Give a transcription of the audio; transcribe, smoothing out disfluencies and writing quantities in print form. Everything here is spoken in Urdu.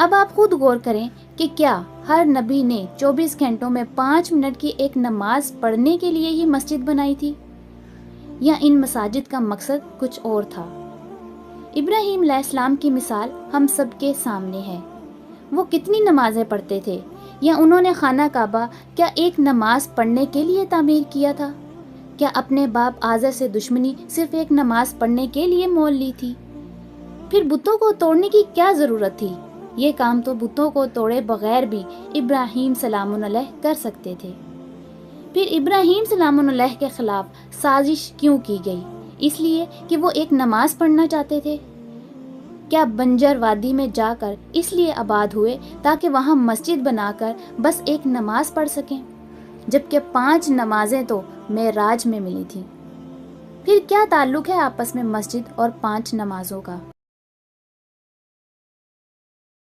اب آپ خود غور کریں کہ کیا ہر نبی نے 24 گھنٹوں میں 5 منٹ کی ایک نماز پڑھنے کے لیے ہی مسجد بنائی تھی، یا ان مساجد کا مقصد کچھ اور تھا؟ ابراہیم علیہ السلام کی مثال ہم سب کے سامنے ہے۔ وہ کتنی نمازیں پڑھتے تھے؟ یا انہوں نے خانہ کعبہ کیا ایک نماز پڑھنے کے لیے تعمیر کیا تھا؟ کیا اپنے باپ آزر سے دشمنی صرف ایک نماز پڑھنے کے لیے مول لی تھی؟ پھر بتوں کو توڑنے کی کیا ضرورت تھی؟ یہ کام تو بتوں کو توڑے بغیر بھی ابراہیم سلام علیہ کر سکتے تھے۔ پھر ابراہیم سلام علیہ کے خلاف سازش کیوں کی گئی؟ اس لیے کہ وہ ایک نماز پڑھنا چاہتے تھے؟ کیا بنجر وادی میں جا کر اس لیے آباد ہوئے تاکہ وہاں مسجد بنا کر بس ایک نماز پڑھ سکیں، جبکہ 5 نمازیں تو معراج میں ملی تھیں؟ پھر کیا تعلق ہے آپس میں مسجد اور 5 نمازوں کا؟